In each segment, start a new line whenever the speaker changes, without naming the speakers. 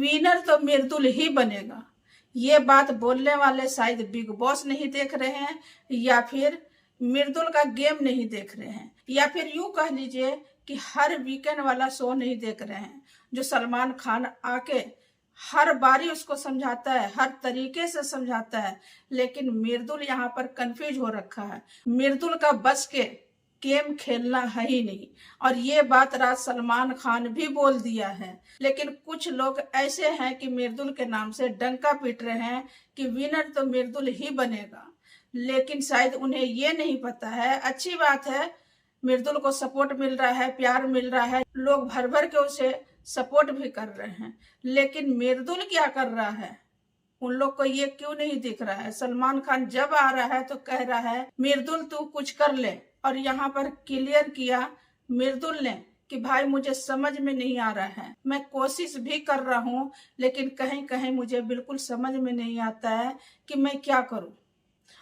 Winner तो मृदुल ही बनेगा। ये बात बोलने वाले शायद बिग बॉस नहीं देख रहे हैं, या फिर मृदुल का गेम नहीं देख रहे हैं, या फिर यूं कह लीजिए कि हर वीकेंड वाला शो नहीं देख रहे हैं, जो सलमान खान आके हर बारी उसको समझाता है, हर तरीके से समझाता है। लेकिन मृदुल यहाँ पर कंफ्यूज हो रखा है। मृदुल का बस के गेम खेलना है ही नहीं, और ये बात राज सलमान खान भी बोल दिया है। लेकिन कुछ लोग ऐसे हैं कि मृदुल के नाम से डंका पीट रहे हैं कि विनर तो मृदुल ही बनेगा। लेकिन शायद उन्हें ये नहीं पता है। अच्छी बात है, मृदुल को सपोर्ट मिल रहा है, प्यार मिल रहा है, लोग भर भर के उसे सपोर्ट भी कर रहे हैं। लेकिन मृदुल क्या कर रहा है, उन लोग को ये क्यों नहीं दिख रहा है? सलमान खान जब आ रहा है तो कह रहा है मृदुल तू कुछ कर ले, और यहाँ पर क्लियर किया मृदुल ने कि भाई मुझे समझ में नहीं आ रहा है, मैं कोशिश भी कर रहा हूँ, लेकिन कहीं कहीं मुझे बिल्कुल समझ में नहीं आता है कि मैं क्या करूँ।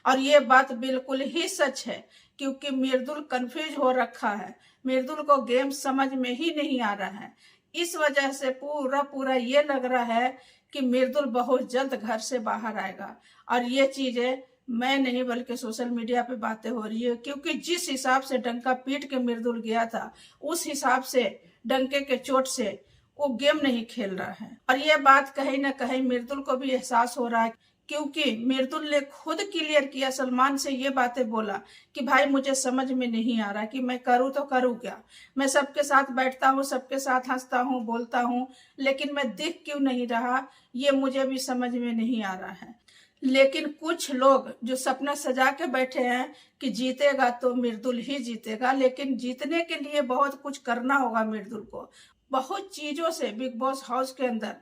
और ये बात बिल्कुल ही सच है, क्योंकि मृदुल कंफ्यूज हो रखा है। मृदुल को गेम समझ में ही नहीं आ रहा है। इस वजह से पूरा ये लग रहा है कि मृदुल बहुत जल्द घर से बाहर आएगा। और ये चीजें मैं नहीं बल्कि सोशल मीडिया पे बातें हो रही है, क्योंकि जिस हिसाब से डंका पीट के मृदुल गया था, उस हिसाब से डंके के चोट से वो गेम नहीं खेल रहा है। और ये बात कहीं ना कहीं मृदुल को भी एहसास हो रहा है, क्योंकि मृदुल ने खुद क्लियर किया, सलमान से ये बातें बोला कि भाई मुझे समझ में नहीं आ रहा कि मैं करूँ तो करूँ क्या। मैं सबके साथ बैठता हूँ, सबके साथ हंसता हूँ, बोलता हूँ, लेकिन मैं दिख क्यों नहीं रहा, ये मुझे भी समझ में नहीं आ रहा है। लेकिन कुछ लोग जो सपना सजा के बैठे हैं कि जीतेगा तो मृदुल ही जीतेगा, लेकिन जीतने के लिए बहुत कुछ करना होगा मृदुल को। बहुत चीजों से बिग बॉस हाउस के अंदर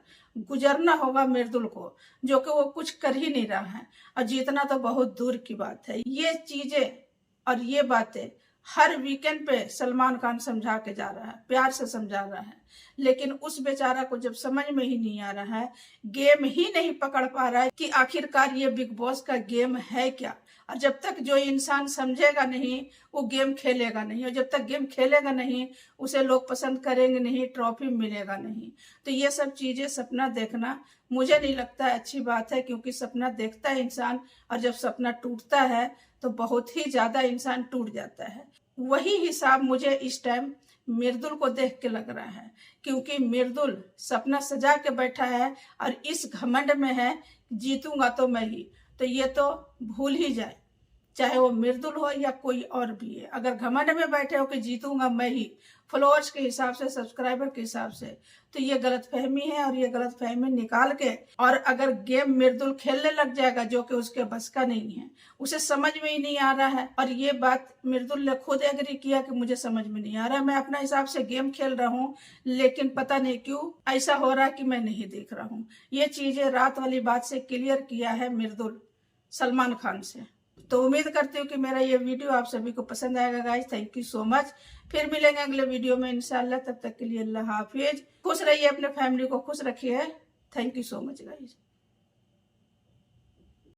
गुजरना होगा मृदुल को, जो कि वो कुछ कर ही नहीं रहा है। और जीतना तो बहुत दूर की बात है। ये चीजें और ये बातें हर वीकेंड पे सलमान खान समझा के जा रहा है, प्यार से समझा रहा है, लेकिन उस बेचारा को जब समझ में ही नहीं आ रहा है, गेम ही नहीं पकड़ पा रहा है कि आखिरकार ये बिग बॉस का गेम है क्या। और जब तक जो इंसान समझेगा नहीं, वो गेम खेलेगा नहीं, और जब तक गेम खेलेगा नहीं, उसे लोग पसंद करेंगे नहीं, ट्रॉफी मिलेगा नहीं। तो ये सब चीजें सपना देखना मुझे नहीं लगता अच्छी बात है, क्योंकि सपना देखता है इंसान, और जब सपना टूटता है तो बहुत ही ज्यादा इंसान टूट जाता है। वही हिसाब मुझे इस टाइम मृदुल को देख के लग रहा है, क्योंकि मृदुल सपना सजा के बैठा है और इस घमंड में है जीतूंगा तो मैं ही। तो ये तो भूल ही जाए, चाहे वो मृदुल हो या कोई और भी है। अगर घमंड में बैठे हो कि जीतूंगा मैं ही, फॉलोअर्स के हिसाब से, सब्सक्राइबर के हिसाब से, तो ये गलतफहमी है। और ये गलतफहमी निकाल के, और अगर गेम मृदुल खेलने लग जाएगा जो कि उसके बस का नहीं है, उसे समझ में ही नहीं आ रहा है। और ये बात मृदुल ने खुद एग्री किया कि मुझे समझ में नहीं आ रहा है, मैं अपना हिसाब से गेम खेल रहा हूँ, लेकिन पता नहीं क्यों ऐसा हो रहा है कि मैं नहीं देख रहा हूँ। ये चीजें रात वाली बात से क्लियर किया है मृदुल सलमान खान से। तो उम्मीद करती हूँ कि मेरा ये वीडियो आप सभी को पसंद आएगा guys. Thank you so much. फिर मिलेंगे अगले वीडियो में इंशाल्लाह। तब तक के लिए अल्लाह हाफिज। खुश रहिए, अपने फैमिली को खुश रखिए। Thank you so much guys.